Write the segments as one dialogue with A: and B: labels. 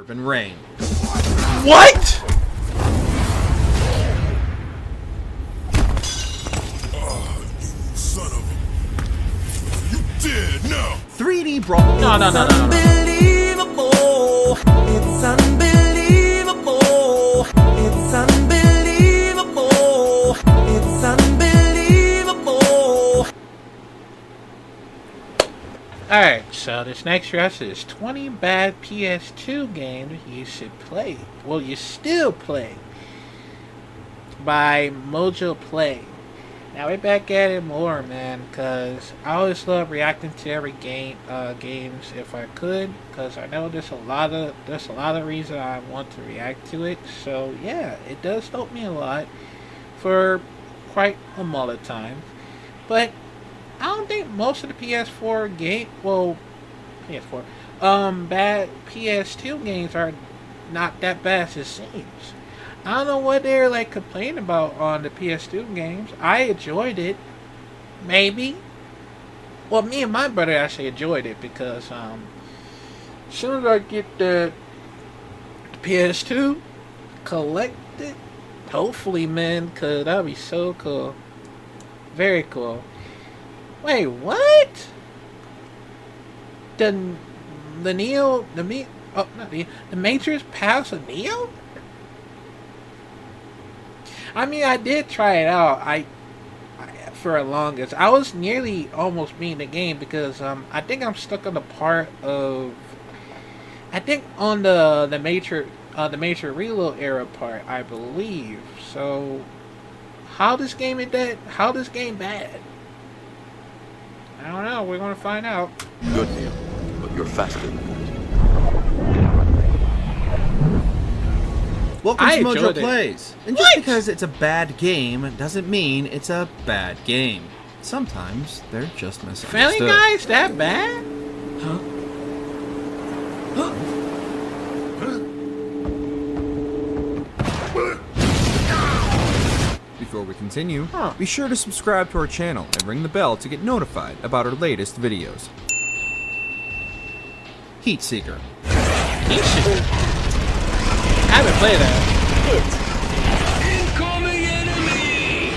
A: Urban Reign.
B: What?
C: Son of a... You dead now!
A: 3D Brawl.
B: No.
D: Unbelievable. It's unbelievable. It's unbelievable. It's unbelievable.
B: Alright, so this next rush is 20 bad PS2 games you should play. Well, you still play. By Mojo Play. Now we're back at it more, man, because I always love reacting to every games if I could, because I know there's a lot of reason I want to react to it. So yeah, it does help me a lot for quite a lot of time. But I don't think most of the PS4 bad PS2 games are not that bad as it seems. I don't know what they're like complaining about on the PS2 games. I enjoyed it. Maybe. Well, me and my brother actually enjoyed it because as soon as I get the PS2 collected, hopefully, man, cause that'd be so cool. Very cool. Wait, what? The Matrix Pass of Neo? I mean, I did try it out. I for a longest. I was nearly almost beating the game because I think I'm stuck on the part of on the Matrix Reload era part, I believe. So how this game bad? I don't know. We're gonna find out.
E: Good, Neil, but you're faster than that.
A: Welcome to Mojo
B: enjoyed it.
A: Plays. And just because it's a bad game doesn't mean it's a bad game. Sometimes they're just
B: Family
A: misunderstood.
B: Guy's that bad?
A: Before we continue,
B: Huh.
A: be sure to subscribe to our channel and ring the bell to get notified about our latest videos. Heat Seeker.
B: He should. I haven't played that.
C: Incoming enemy!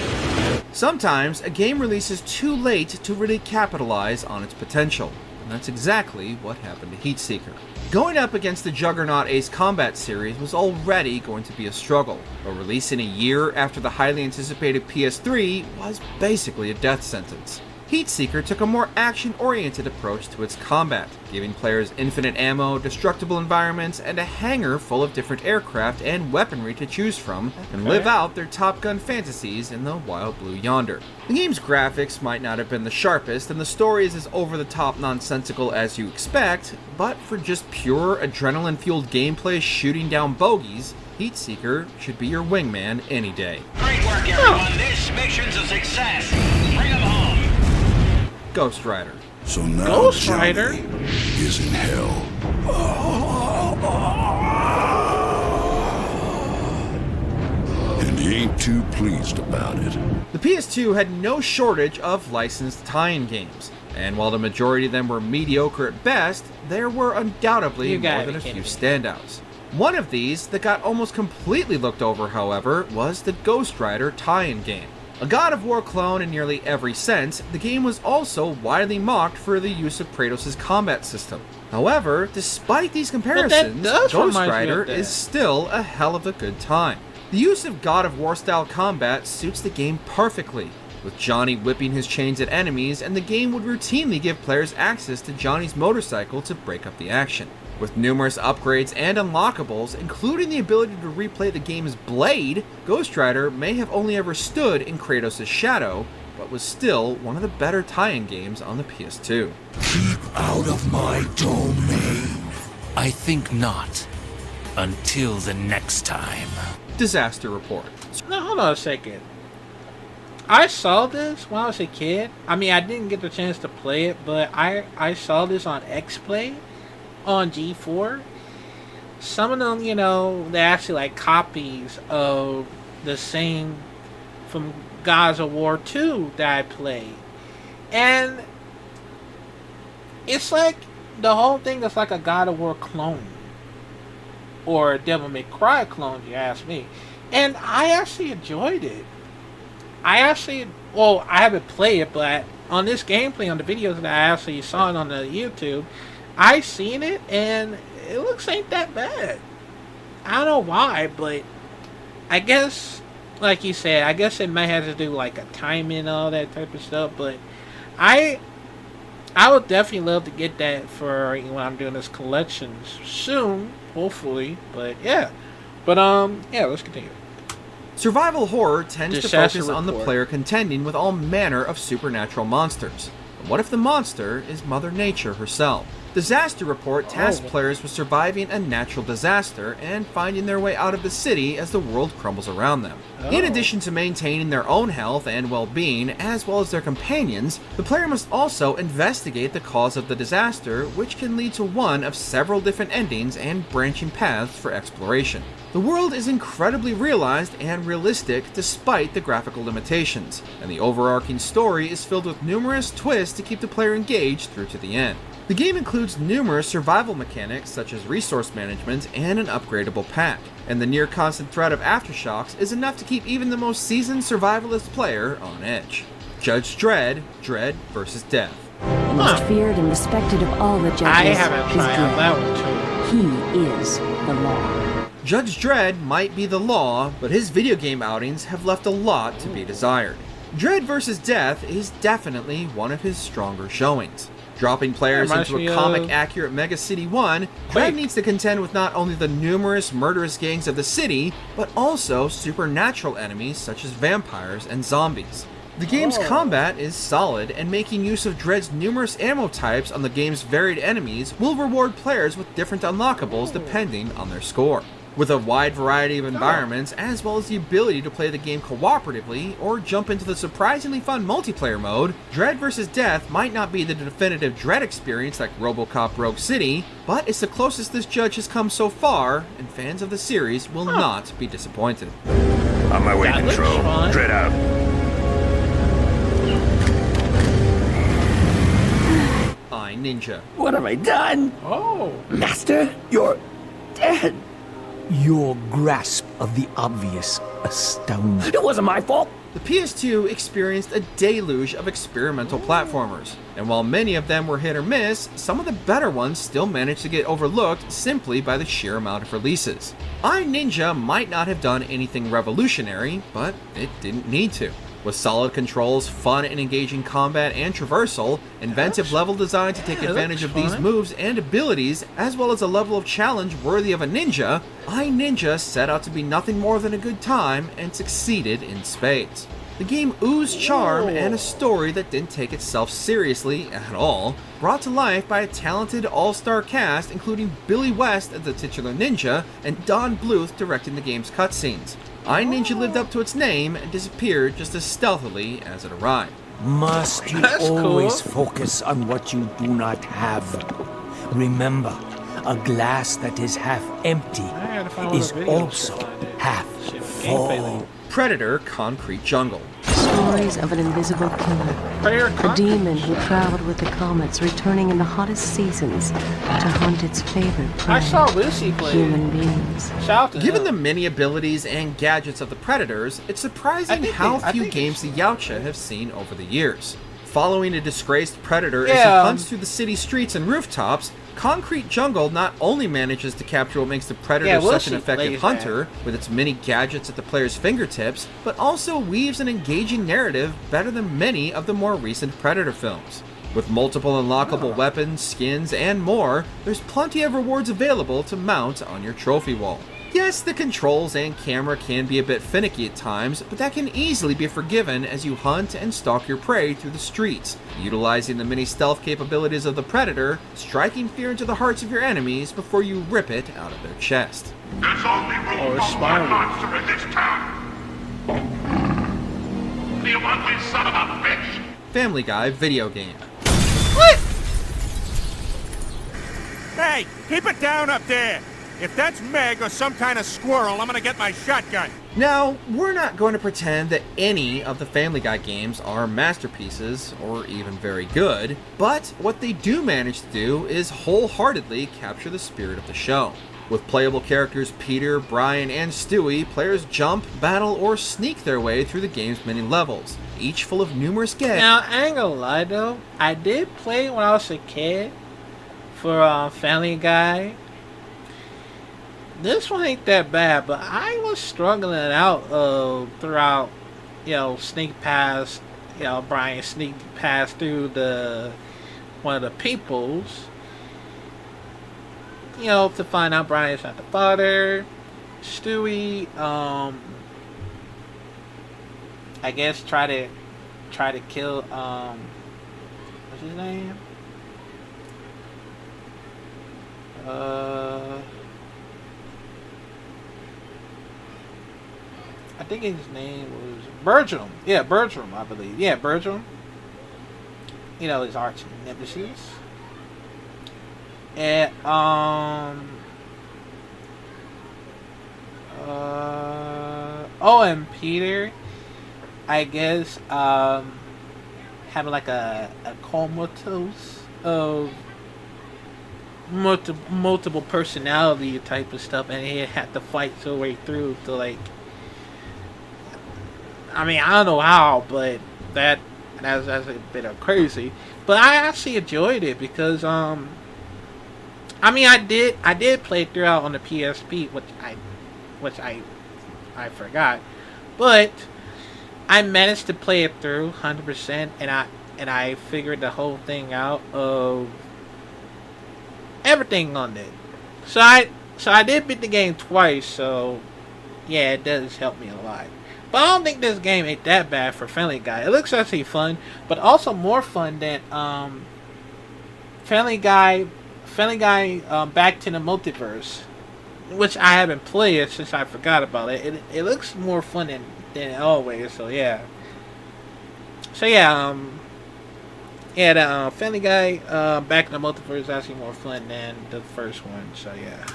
A: Sometimes a game releases too late to really capitalize on its potential, and that's exactly what happened to Heat Seeker. Going up against the juggernaut Ace Combat series was already going to be a struggle, but releasing a year after the highly anticipated PS3 was basically a death sentence. Heat Seeker took a more action-oriented approach to its combat, giving players infinite ammo, destructible environments, and a hangar full of different aircraft and weaponry to choose from, and live out their Top Gun fantasies in the wild blue yonder. The game's graphics might not have been the sharpest, and the story is as over-the-top nonsensical as you expect, but for just pure adrenaline-fueled gameplay shooting down bogeys, Heat Seeker should be your wingman any day.
F: Great work, everyone. This mission's a success. Bring them home.
A: Ghost Rider.
C: So now
B: Ghost Rider?
C: Johnny is in hell. And he ain't too pleased about it.
A: The PS2 had no shortage of licensed tie-in games, and while the majority of them were mediocre at best, there were undoubtedly more than a few standouts. One of these that got almost completely looked over, however, was the Ghost Rider tie-in game. A God of War clone in nearly every sense, the game was also widely mocked for the use of Kratos' combat system. However, despite these comparisons,
B: does
A: Ghost
B: remind me
A: Rider
B: of that.
A: is still a hell of a good time. The use of God of War style combat suits the game perfectly, with Johnny whipping his chains at enemies, and the game would routinely give players access to Johnny's motorcycle to break up the action. With numerous upgrades and unlockables, including the ability to replay the game's blade, Ghost Rider may have only ever stood in Kratos' shadow, but was still one of the better tie-in games on the PS2.
C: Keep out of my domain.
G: I think not. Until the next time.
A: Disaster Report.
B: Now, hold on a second. I saw this when I was a kid. I mean, I didn't get the chance to play it, but I saw this on X-Play on G4. Some of them, they're actually like copies of the same from Gods of War 2 that I played. And it's like the whole thing is like a God of War clone. or Devil May Cry clone, you ask me. And I actually enjoyed it. I haven't played it, but on this gameplay, on the videos that I actually saw it on the YouTube, I seen it, and it looks ain't that bad. I don't know why, but I guess, like you said, I guess it might have to do like a timing and all that type of stuff, but I would definitely love to get that for when I'm doing this collection soon, hopefully. But yeah, let's continue.
A: Survival horror tends to
B: Disaster
A: focus on the
B: report.
A: player contending with all manner of supernatural monsters. But what if the monster is Mother Nature herself? Disaster Report tasks players with surviving a natural disaster and finding their way out of the city as the world crumbles around them. In addition to maintaining their own health and well-being, as well as their companions, the player must also investigate the cause of the disaster, which can lead to one of several different endings and branching paths for exploration. The world is incredibly realized and realistic despite the graphical limitations, and the overarching story is filled with numerous twists to keep the player engaged through to the end. The game includes numerous survival mechanics such as resource management and an upgradable pack, and the near constant threat of aftershocks is enough to keep even the most seasoned survivalist player on edge. Judge Dredd, Dread vs. Death.
H: The most feared and respected of all the judges
B: I haven't
H: is
B: tried out that
H: Dredd.
B: one too.
H: He is the law.
A: Judge Dredd might be the law, but his video game outings have left a lot to be desired. Dread vs. Death is definitely one of his stronger showings. Dropping players into a comic-accurate Mega City 1, Dredd needs to contend with not only the numerous murderous gangs of the city, but also supernatural enemies such as vampires and zombies. The game's combat is solid, and making use of Dredd's numerous ammo types on the game's varied enemies will reward players with different unlockables depending on their score. With a wide variety of environments, as well as the ability to play the game cooperatively or jump into the surprisingly fun multiplayer mode, Dread vs. Death might not be the definitive Dread experience like RoboCop Rogue City, but it's the closest this judge has come so far, and fans of the series will not be disappointed.
C: On my way,
B: That looks
C: Control.
B: fun.
C: Dread out.
A: I Ninja.
I: What have I done?
B: Oh,
I: Master, you're dead. Your grasp of the obvious astounds. It wasn't my fault.
A: The PS2 experienced a deluge of experimental platformers, and while many of them were hit or miss, some of the better ones still managed to get overlooked simply by the sheer amount of releases. I Ninja might not have done anything revolutionary, but it didn't need to. With solid controls, fun and engaging combat and traversal, inventive level design to take advantage of these moves and abilities, as well as a level of challenge worthy of a ninja, I Ninja set out to be nothing more than a good time and succeeded in spades. The game oozed charm and a story that didn't take itself seriously at all, brought to life by a talented all-star cast including Billy West as the titular ninja and Don Bluth directing the game's cutscenes. I Ninja lived up to its name and disappeared just as stealthily as it arrived.
I: Must you
B: That's
I: always
B: cool.
I: focus on what you do not have? Remember, a glass that is half empty
B: I gotta find all the
I: is
B: videos
I: also
B: to find it.
I: half
B: Shit, gameplay
I: full.
B: link.
A: Predator Concrete Jungle.
H: Stories of an invisible killer.
B: Player
H: A
B: content.
H: demon who traveled with the comets, returning in the hottest seasons to hunt its favorite prey.
B: I saw Lucy play.
H: human beings.
B: Shout out to
A: Given the
B: him.
A: many abilities and gadgets of the Predators, it's surprising
B: I
A: how
B: think
A: few
B: it's-
A: games the Yautja have seen over the years. Following a disgraced predator as he
B: Yeah,
A: hunts through the city streets and rooftops, Concrete Jungle not only manages to capture what makes the Predator
B: Yeah, we'll
A: such an
B: see
A: effective
B: later.
A: hunter, with its many gadgets at the player's fingertips, but also weaves an engaging narrative better than many of the more recent Predator films. With multiple unlockable weapons, skins, and more, there's plenty of rewards available to mount on your trophy wall. Yes, the controls and camera can be a bit finicky at times, but that can easily be forgiven as you hunt and stalk your prey through the streets, utilizing the many stealth capabilities of the Predator, striking fear into the hearts of your enemies before you rip it out of their chest.
F: There's only room
B: it's
F: for one
B: smiling.
F: monster in this town. The ugly son of a bitch.
A: Family Guy video game.
J: Hey, keep it down up there! If that's Meg or some kind of squirrel, I'm gonna get my shotgun.
A: Now, we're not going to pretend that any of the Family Guy games are masterpieces or even very good, but what they do manage to do is wholeheartedly capture the spirit of the show. With playable characters Peter, Brian, and Stewie, players jump, battle, or sneak their way through the game's many levels, each full of numerous gags.
B: Now, I ain't gonna lie though, I did play when I was a kid for Family Guy. This one ain't that bad, but I was struggling out throughout, sneak past, Brian sneak past through one of the peoples, to find out Brian's not the father. Stewie, I guess try to kill, what's his name? I think his name was Bertram. Yeah, Bertram, I believe. Yeah, Bertram. His arch nemesis. And and Peter, I guess, having like a comatose of multiple personality type of stuff, and he had to fight his way through to like. I mean, I don't know how, but that's a bit of crazy. But I actually enjoyed it because I did play it throughout on the PSP, which I forgot, but I managed to play it through 100%, and I figured the whole thing out of everything on it. So I did beat the game twice, so yeah, it does help me a lot. But I don't think this game ain't that bad for Family Guy. It looks actually fun, but also more fun than Family Guy Back to the Multiverse, which I haven't played since I forgot about it. It looks more fun than always. So yeah. The Family Guy Back to the Multiverse is actually more fun than the first one. So yeah.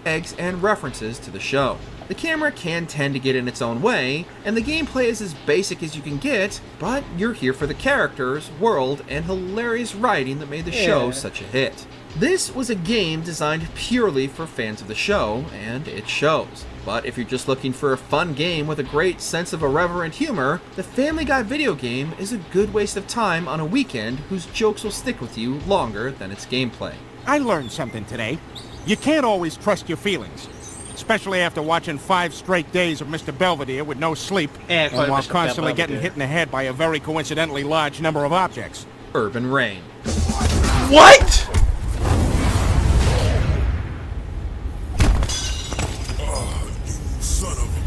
A: Eggs and references to the show. The camera can tend to get in its own way, and the gameplay is as basic as you can get, but you're here for the characters, world, and hilarious writing that made the show such a hit. This was a game designed purely for fans of the show, and it shows. But if you're just looking for a fun game with a great sense of irreverent humor, the Family Guy video game is a good waste of time on a weekend whose jokes will stick with you longer than its gameplay.
J: I learned something today. You can't always trust your feelings. Especially after watching 5 straight days of Mr. Belvedere with no sleep, and while constantly getting hit in the head by a very coincidentally large number of objects.
A: Urban Reign.
B: What?!
C: Oh, you son of a...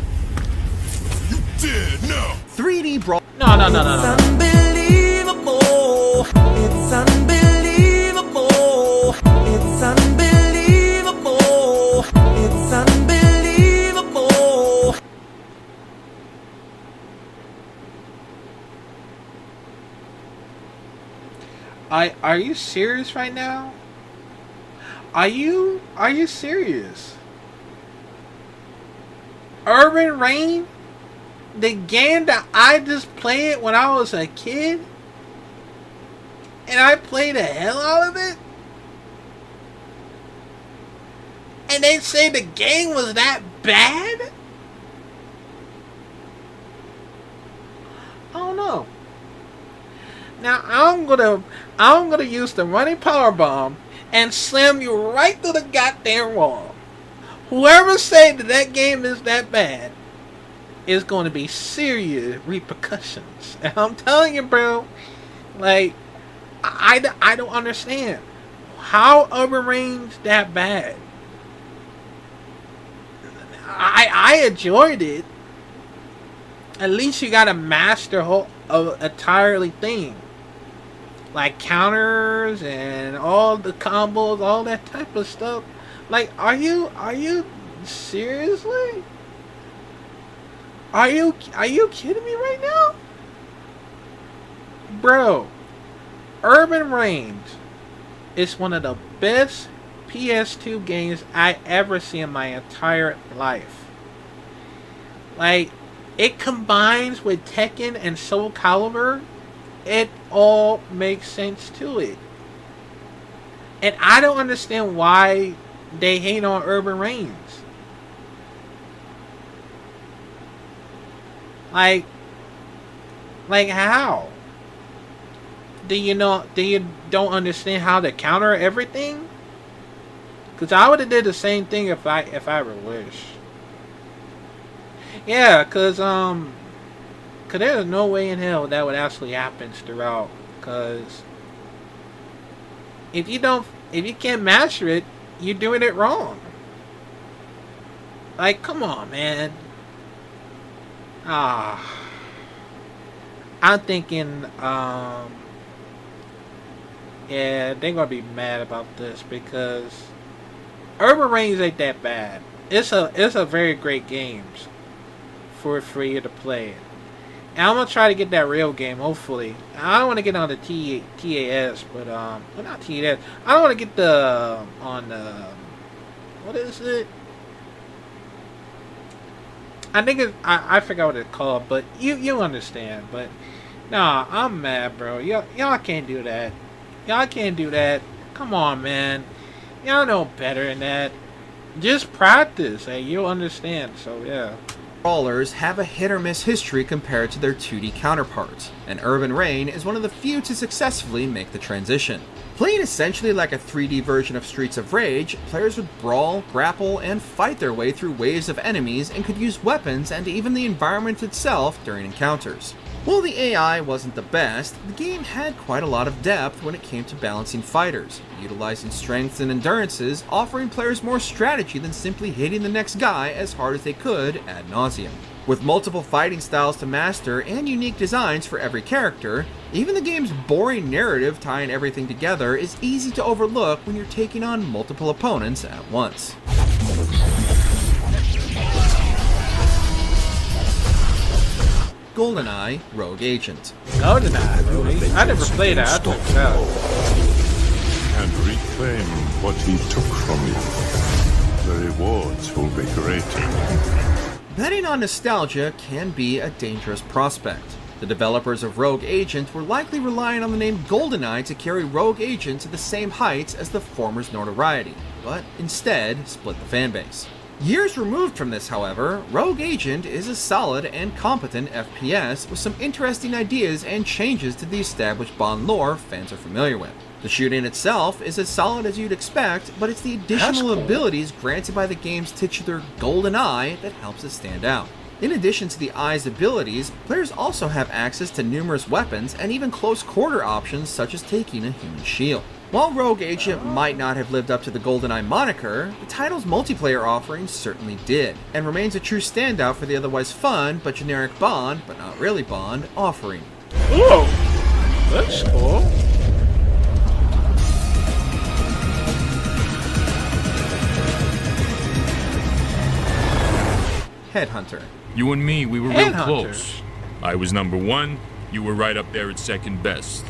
C: You did, no!
A: 3D Brawl...
B: No.
D: It's unbelievable. It's unbelievable. It's unbelievable. It's unbelievable.
B: Are you serious right now? Are you serious? Urban Reign? The game that I just played when I was a kid? And I played the hell out of it? And they say the game was that bad? I don't know. Now I'm gonna use the running power bomb and slam you right through the goddamn wall. Whoever said that game is that bad is going to be serious repercussions. And I'm telling you, bro, like I don't understand how Urban Reign's that bad. I enjoyed it. At least you gotta master whole entirely thing. Like counters and all the combos, all that type of stuff. Like, are you seriously? Are you kidding me right now? Bro, Urban Reign is one of the best PS2 games I ever seen in my entire life. Like, it combines with Tekken and Soul Calibur. It all makes sense to it. And I don't understand why they hate on Urban Reigns. Like how? Do you don't understand how to counter everything? Cause I would have did the same thing if I ever wish. Yeah, cause there's no way in hell that would actually happen throughout. Cause if you can't master it, you're doing it wrong. Like, come on, man. I'm thinking, yeah, they're gonna be mad about this because Urban Reigns ain't that bad. It's a very great game for you to play. And I'm gonna try to get that real game, hopefully. I don't want to get on the TAS, but well, not TAS. I don't want to get what is it? I think I forgot what it's called, but you understand. But nah, I'm mad, bro. Y'all can't do that. Y'all can't do that. Come on, man. Y'all know better than that. Just practice, and you'll understand. So yeah.
A: Brawlers have a hit-or-miss history compared to their 2D counterparts, and Urban Reign is one of the few to successfully make the transition. Playing essentially like a 3D version of Streets of Rage, players would brawl, grapple, and fight their way through waves of enemies and could use weapons and even the environment itself during encounters. While the AI wasn't the best, the game had quite a lot of depth when it came to balancing fighters, utilizing strengths and endurances, offering players more strategy than simply hitting the next guy as hard as they could ad nauseum. With multiple fighting styles to master and unique designs for every character, even the game's boring narrative tying everything together is easy to overlook when you're taking on multiple opponents at once. GoldenEye Rogue Agent.
B: GoldenEye Rogue Agent? I never played that. I took it out.
C: And reclaim what he took from you. The rewards will be great.
A: Betting on nostalgia can be a dangerous prospect. The developers of Rogue Agent were likely relying on the name GoldenEye to carry Rogue Agent to the same heights as the former's notoriety, but instead split the fanbase. Years removed from this, however, Rogue Agent is a solid and competent FPS with some interesting ideas and changes to the established Bond lore fans are familiar with. The shooting itself is as solid as you'd expect, but it's the additional abilities granted by the game's titular Golden Eye that helps it stand out. In addition to the eye's abilities, players also have access to numerous weapons and even close quarter options such as taking a human shield. While Rogue Agent might not have lived up to the GoldenEye moniker, the title's multiplayer offering certainly did, and remains a true standout for the otherwise fun but generic Bond, but not really Bond, offering.
B: Ooh, that's cool.
A: Headhunter.
K: You and me, we were real close. I was number 1, you were right up there at second best.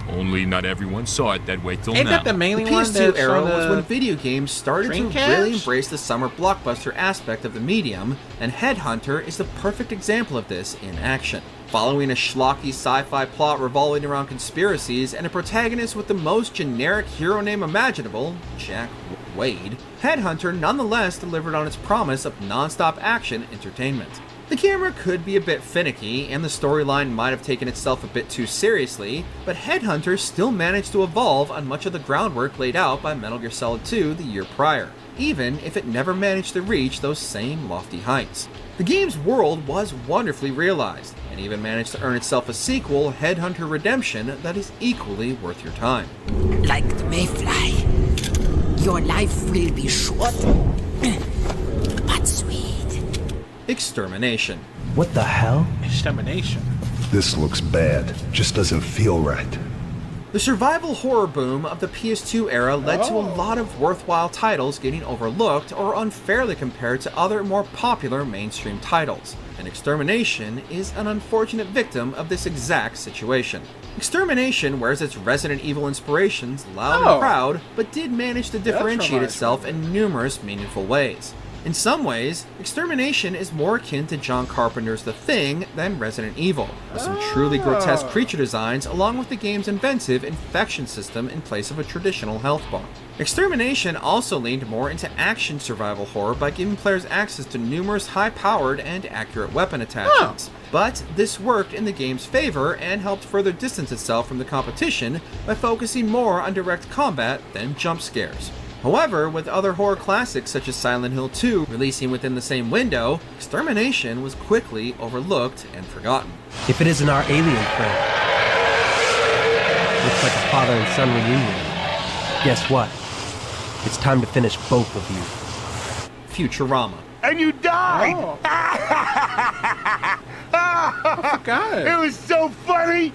K: Only not everyone saw it that way till
B: Ain't
K: now.
B: That the mainly
A: PS2 era
B: on
A: was when video games started to
B: Dreamcast?
A: really embrace the summer blockbuster aspect of the medium, and Headhunter is the perfect example of this in action. Following a schlocky sci-fi plot revolving around conspiracies and a protagonist with the most generic hero name imaginable, Jack Wade, Headhunter nonetheless delivered on its promise of non-stop action entertainment. The camera could be a bit finicky, and the storyline might have taken itself a bit too seriously, but Headhunter still managed to evolve on much of the groundwork laid out by Metal Gear Solid 2 the year prior, even if it never managed to reach those same lofty heights. The game's world was wonderfully realized, and even managed to earn itself a sequel, Headhunter Redemption, that is equally worth your time.
L: Like the mayfly, your life will be short, but sweet.
A: Extermination.
I: What the hell?
B: Extermination.
C: This looks bad. Just doesn't feel right.
A: The survival horror boom of the PS2 era led to a lot of worthwhile titles getting overlooked or unfairly compared to other more popular mainstream titles, and Extermination is an unfortunate victim of this exact situation. Extermination wears its Resident Evil inspirations loud and proud, but did manage to differentiate itself in numerous meaningful ways. In some ways, Extermination is more akin to John Carpenter's The Thing than Resident Evil, with some truly grotesque creature designs along with the game's inventive infection system in place of a traditional health bar. Extermination also leaned more into action survival horror by giving players access to numerous high-powered and accurate weapon attachments. But this worked in the game's favor and helped further distance itself from the competition by focusing more on direct combat than jump scares. However, with other horror classics such as Silent Hill 2 releasing within the same window, Extermination was quickly overlooked and forgotten.
I: If it isn't our alien friend, looks like a father and son reunion. Guess what? It's time to finish both of you.
A: Futurama.
F: And you died!
B: Oh. I forgot.
F: It was so funny!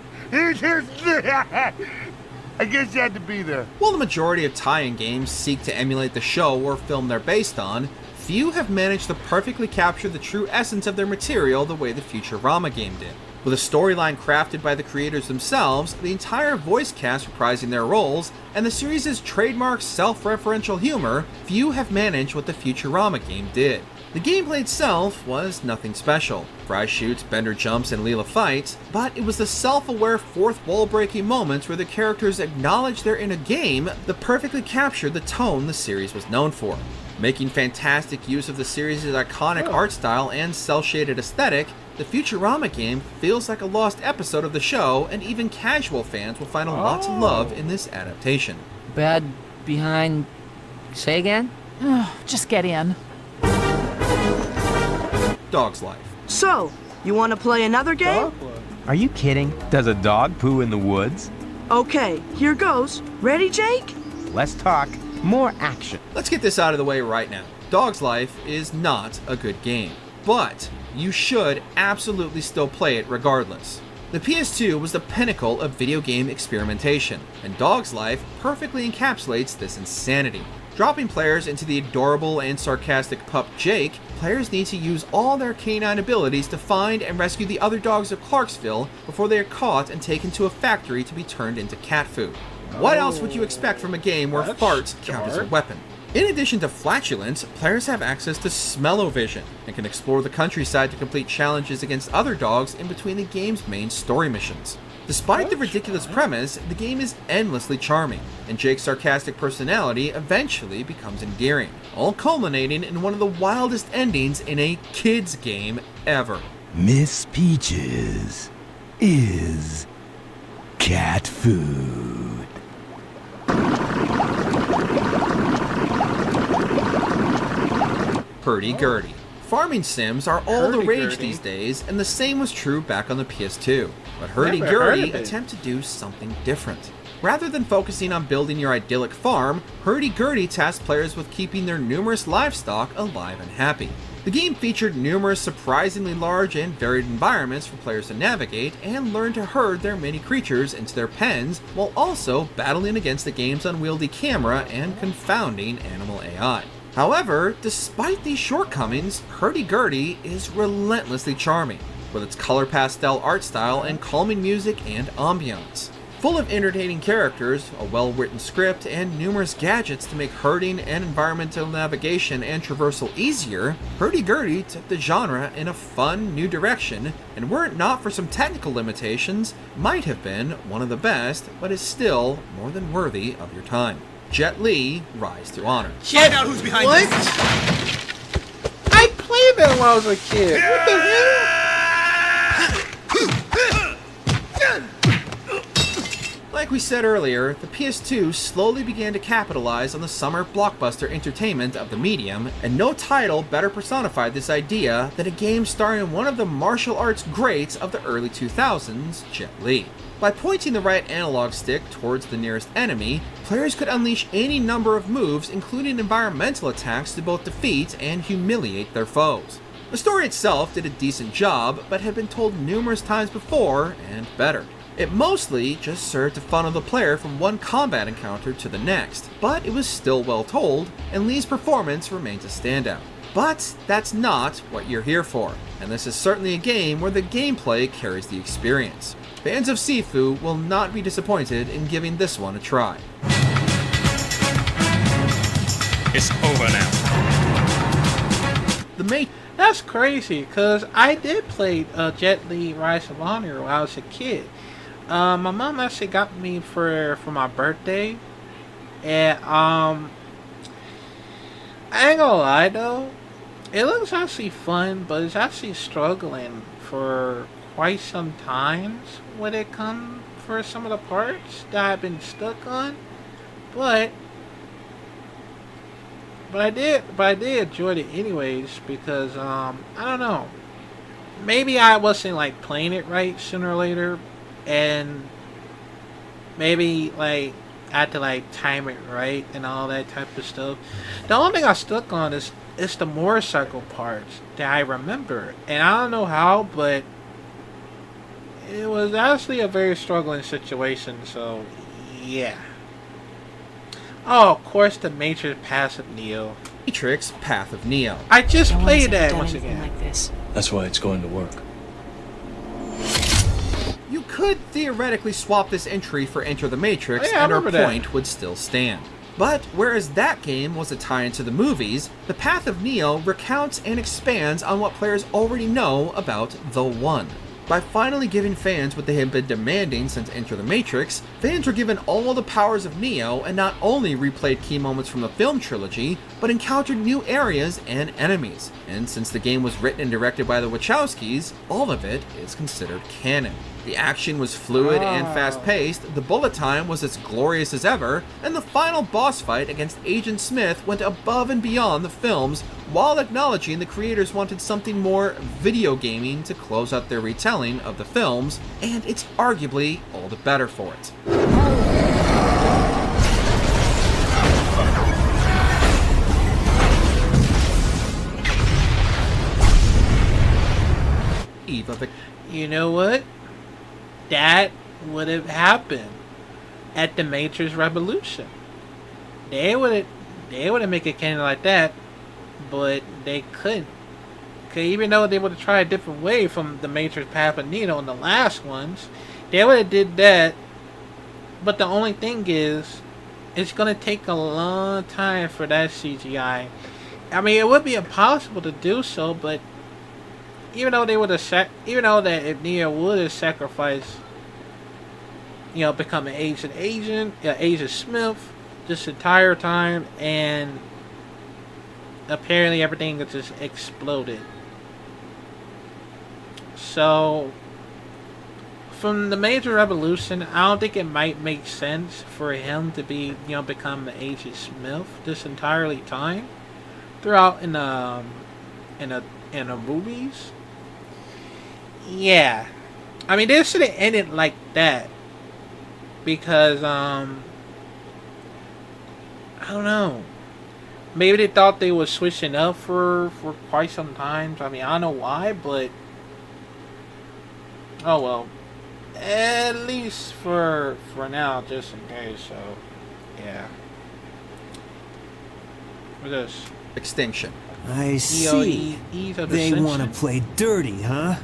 F: I guess you had to be there.
A: While the majority of tie-in games seek to emulate the show or film they're based on, few have managed to perfectly capture the true essence of their material the way the Futurama game did. With a storyline crafted by the creators themselves, the entire voice cast reprising their roles, and the series' trademark self-referential humor, few have managed what the Futurama game did. The gameplay itself was nothing special. Fry shoots, Bender jumps, and Leela fights, but it was the self-aware fourth wall-breaking moments where the characters acknowledge they're in a game that perfectly captured the tone the series was known for. Making fantastic use of the series' iconic art style and cel-shaded aesthetic, the Futurama game feels like a lost episode of the show, and even casual fans will find a lot to love in this adaptation.
M: Bad behind... Say again?
N: Just get in.
A: Dog's Life.
O: So, you want to play another game?
P: Are you kidding? Does a dog poo in the woods?
O: Okay, here goes. Ready, Jake?
P: Less talk, more action.
A: Let's get this out of the way right now. Dog's Life is not a good game, but you should absolutely still play it regardless. The PS2 was the pinnacle of video game experimentation, and Dog's Life perfectly encapsulates this insanity. Dropping players into the adorable and sarcastic pup Jake, players need to use all their canine abilities to find and rescue the other dogs of Clarksville before they are caught and taken to a factory to be turned into cat food. What else would you expect from a game where farts count as a weapon? In addition to flatulence, players have access to smell-o-vision and can explore the countryside to complete challenges against other dogs in between the game's main story missions. Despite the ridiculous premise, the game is endlessly charming, and Jake's sarcastic personality eventually becomes endearing, all culminating in one of the wildest endings in a kids game ever.
Q: Miss Peaches is cat food.
A: Hurdy-gurdy. Farming sims are all the rage these days, and the same was true back on the PS2. But Hurdy-gurdy attempt to do something different. Rather than focusing on building your idyllic farm, Hurdy-gurdy tasks players with keeping their numerous livestock alive and happy. The game featured numerous surprisingly large and varied environments for players to navigate and learn to herd their many creatures into their pens, while also battling against the game's unwieldy camera and confounding animal AI. However, despite these shortcomings, Hurdy-gurdy is relentlessly charming, with its color pastel art style and calming music and ambiance. Full of entertaining characters, a well-written script, and numerous gadgets to make herding and environmental navigation and traversal easier, Hurdy-gurdy took the genre in a fun, new direction, and were it not for some technical limitations, might have been one of the best, but is still more than worthy of your time. Jet Li, rise to honor.
B: Find out who's behind this. I played that when I was a kid. What the hell?
A: Like we said earlier, the PS2 slowly began to capitalize on the summer blockbuster entertainment of the medium, and no title better personified this idea than a game starring one of the martial arts greats of the early 2000s, Jet Li. By pointing the right analog stick towards the nearest enemy, players could unleash any number of moves, including environmental attacks, to both defeat and humiliate their foes. The story itself did a decent job, but had been told numerous times before, and better. It mostly just served to funnel the player from one combat encounter to the next, but it was still well told, and Lee's performance remains a standout. But that's not what you're here for, and this is certainly a game where the gameplay carries the experience. Fans of Sifu will not be disappointed in giving this one a try.
J: It's over now.
B: That's crazy, because I did play Jet Li Rise of Honor when I was a kid. My mom actually got me for my birthday. And, I ain't gonna lie, though. It looks actually fun, but it's actually struggling for quite some times when it comes for some of the parts that I've been stuck on. But I did enjoy it anyways, because I don't know, maybe I wasn't like playing it right sooner or later, and maybe like I had to like time it right and all that type of stuff. The only thing I stuck on is the motorcycle parts that I remember, and I don't know how, but it was actually a very struggling situation. So yeah. Oh, of course, the Matrix Path of Neo.
A: Matrix Path of Neo.
B: I just played that once again.
N: Like this. That's why it's going to work.
A: You could theoretically swap this entry for Enter the Matrix, and our point would still stand. But whereas that game was a tie into the movies, the Path of Neo recounts and expands on what players already know about The One. By finally giving fans what they had been demanding since Enter the Matrix, fans were given all the powers of Neo and not only replayed key moments from the film trilogy, but encountered new areas and enemies. And since the game was written and directed by the Wachowskis, all of it is considered canon. The action was fluid and fast-paced, the bullet time was as glorious as ever, and the final boss fight against Agent Smith went above and beyond the films, while acknowledging the creators wanted something more video gaming to close out their retelling of the films, and it's arguably all the better for it.
B: You know what? That would have happened at the Matrix Revolution. They would have make a canon like that, but they couldn't. Cause even though they would have tried a different way from the Matrix Path of Neo in the last ones, they would have did that. But the only thing is, it's gonna take a long time for that CGI. I mean, it would be impossible to do so, but even though that if Neo would have sacrificed, become an Agent Smith this entire time, and apparently everything just exploded. So, from the Major Revolution, I don't think it might make sense for him to be, become an Agent Smith this entirely time throughout in the movies. Yeah, I mean, they should have ended like that, because I don't know, maybe they thought they were switching up for quite some time. I mean, I don't know why, but oh well, at least for now, just in case. So yeah, what is this?
A: Extinction.
I: I see. They want to play dirty, huh?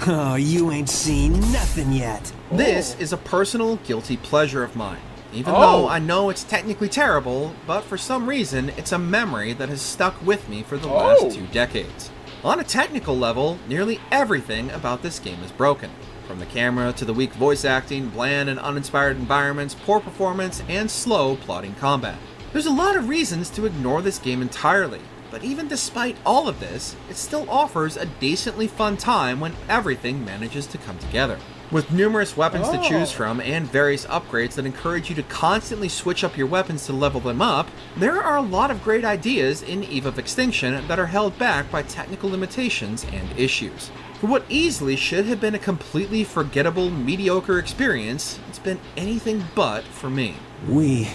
I: Oh, you ain't seen nothing yet.
A: This is a personal guilty pleasure of mine. Even though I know it's technically terrible, but for some reason, it's a memory that has stuck with me for the last 2 decades. On a technical level, nearly everything about this game is broken. From the camera to the weak voice acting, bland and uninspired environments, poor performance, and slow plotting combat. There's a lot of reasons to ignore this game entirely. But even despite all of this, it still offers a decently fun time when everything manages to come together. With numerous weapons to choose from and various upgrades that encourage you to constantly switch up your weapons to level them up, there are a lot of great ideas in Eve of Extinction that are held back by technical limitations and issues. For what easily should have been a completely forgettable, mediocre experience, it's been anything but for me.
I: We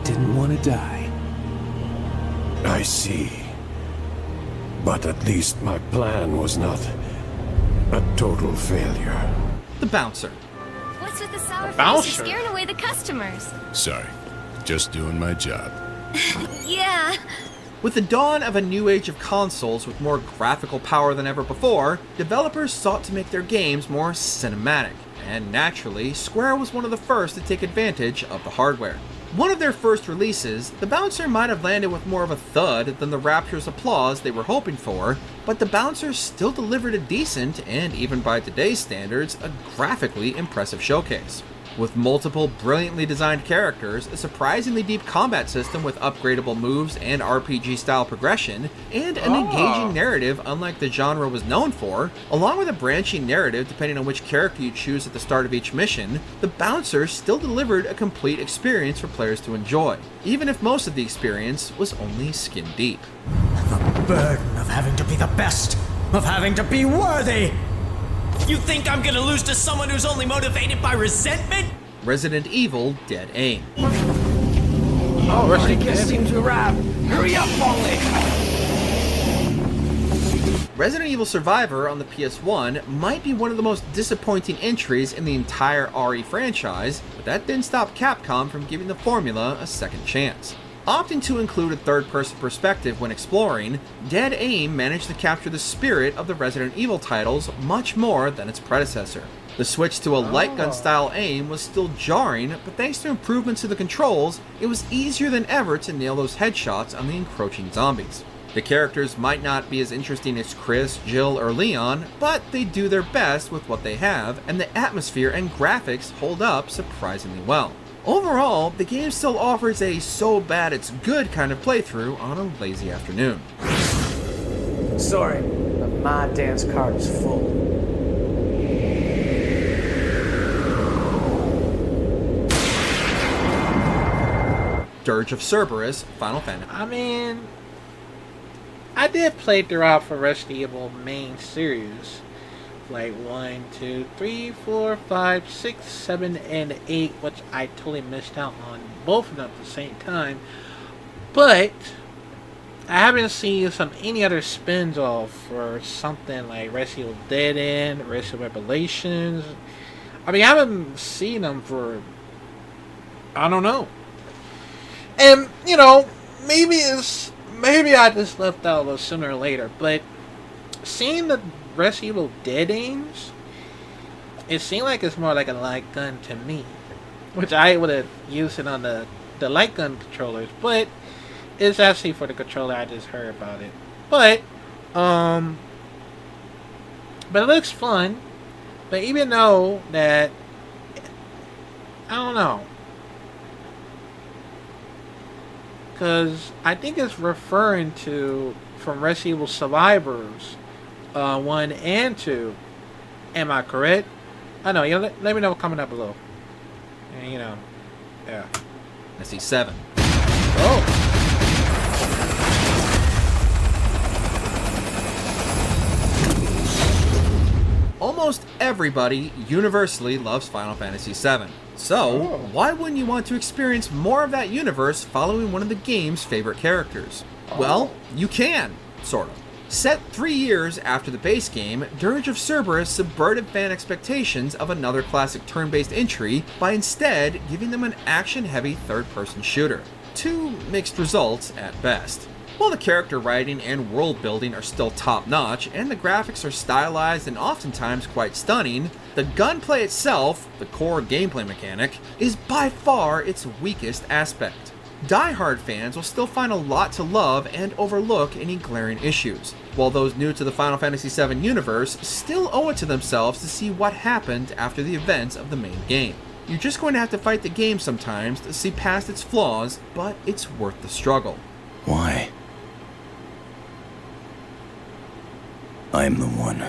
I: didn't want to die.
C: I see. But at least my plan was not a total failure.
A: The Bouncer.
R: What's with the sour face?
B: Bouncer?
R: You're scaring away the customers.
C: Sorry. Just doing my job.
R: Yeah.
A: With the dawn of a new age of consoles with more graphical power than ever before, developers sought to make their games more cinematic, and naturally, Square was one of the first to take advantage of the hardware. One of their first releases, the Bouncer might have landed with more of a thud than the rapturous applause they were hoping for, but the Bouncer still delivered a decent, and even by today's standards, a graphically impressive showcase. With multiple brilliantly designed characters, a surprisingly deep combat system with upgradable moves and RPG-style progression, and an engaging narrative unlike the genre was known for, along with a branching narrative depending on which character you choose at the start of each mission, the Bouncer still delivered a complete experience for players to enjoy, even if most of the experience was only skin deep.
I: The burden of having to be the best, of having to be worthy!
S: You think I'm gonna lose to someone who's only motivated by resentment?
A: Resident Evil Dead Aim.
I: Oh, my guest seems to arrive. Hurry up, Wally!
A: Resident Evil Survivor on the PS1 might be one of the most disappointing entries in the entire RE franchise, but that didn't stop Capcom from giving the formula a second chance. Opting to include a third-person perspective when exploring, Dead Aim managed to capture the spirit of the Resident Evil titles much more than its predecessor. The switch to a light gun style aim was still jarring, but thanks to improvements to the controls, it was easier than ever to nail those headshots on the encroaching zombies. The characters might not be as interesting as Chris, Jill, or Leon, but they do their best with what they have, and the atmosphere and graphics hold up surprisingly well. Overall, the game still offers a so bad it's good kind of playthrough on a lazy afternoon.
I: Sorry, but my dance card is full.
A: Dirge of Cerberus, Final Fantasy.
B: I mean, I did play throughout for Resident Evil main series. Like 1, 2, 3, 4, 5, 6, 7, and 8, which I totally missed out on both of them at the same time. But I haven't seen any other spins off for something like Resident Evil Dead End, Resident Evil Revelations. I mean, I haven't seen them for, I don't know. And you know, maybe I just left out a little sooner or later. But seeing the Resident Evil Dead Aims, it seemed like it's more like a light gun to me, which I would have used it on the light gun controllers, but it's actually for the controller. I just heard about it, but it looks fun. But even though that, I don't know, because I think it's referring to from Resident Evil Survivors 1 and 2. Am I correct? I know. You know, let me know comment down below. And you know, yeah.
A: I see 7.
B: Oh.
A: Almost everybody universally loves Final Fantasy VII. So, why wouldn't you want to experience more of that universe following one of the game's favorite characters? Well, you can, sort of. Set 3 years after the base game, Dirge of Cerberus subverted fan expectations of another classic turn-based entry by instead giving them an action-heavy third-person shooter. 2 mixed results at best. While the character writing and world building are still top-notch, and the graphics are stylized and oftentimes quite stunning, the gunplay itself, the core gameplay mechanic, is by far its weakest aspect. Die-hard fans will still find a lot to love and overlook any glaring issues, while those new to the Final Fantasy VII universe still owe it to themselves to see what happened after the events of the main game. You're just going to have to fight the game sometimes to see past its flaws, but it's worth the struggle.
Q: Why? I'm the one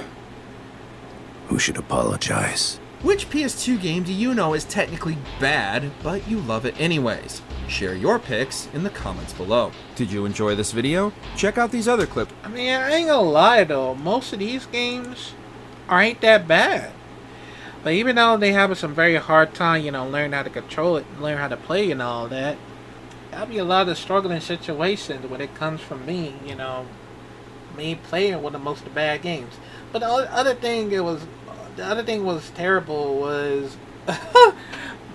Q: who should apologize.
A: Which PS2 game do you know is technically bad, but you love it anyways? Share your picks in the comments below. Did you enjoy this video? Check out these other clips.
B: I mean, I ain't gonna lie though, most of these games ain't that bad. But even though they have some very hard time, you know, learning how to control it, learn how to play and all that, that'll be a lot of struggling situations when it comes from me, you know, me playing one of the most bad games. But the other thing was terrible was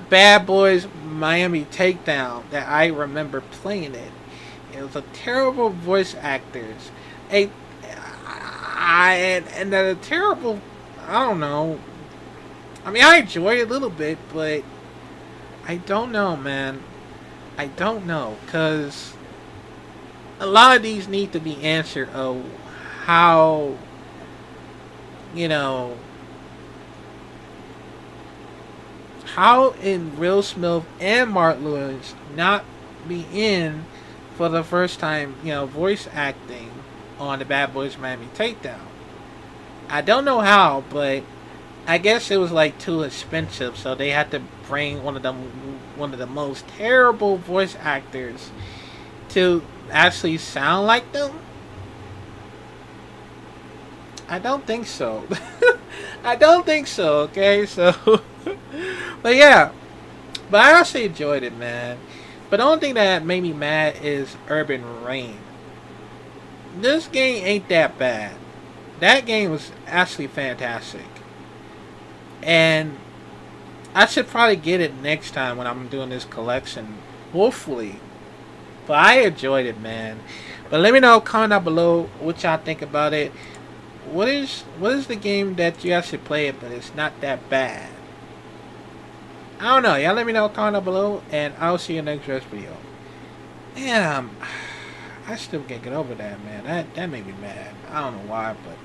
B: Bad Boys Miami Takedown that I remember playing it. It was a terrible voice actors. And a terrible, I don't know. I mean, I enjoy it a little bit, but I don't know, man. I don't know, because a lot of these need to be answered of how, you know, how in Will Smith and Mark Lewis not be in for the first time, you know, voice acting on the Bad Boys Miami Takedown. I don't know how, but I guess it was like too expensive, so they had to bring one of the most terrible voice actors to actually sound like them. I don't think so. I don't think so, okay? So, but yeah. But I actually enjoyed it, man. But the only thing that made me mad is Urban Reign. This game ain't that bad. That game was actually fantastic. And I should probably get it next time when I'm doing this collection. Hopefully. But I enjoyed it, man. But let me know, comment down below what y'all think about it. What is the game that you actually play it, but it's not that bad? I don't know. Y'all let me know, comment down below, and I'll see you in the next video. Damn, I still can't get over that, man. That made me mad. I don't know why, but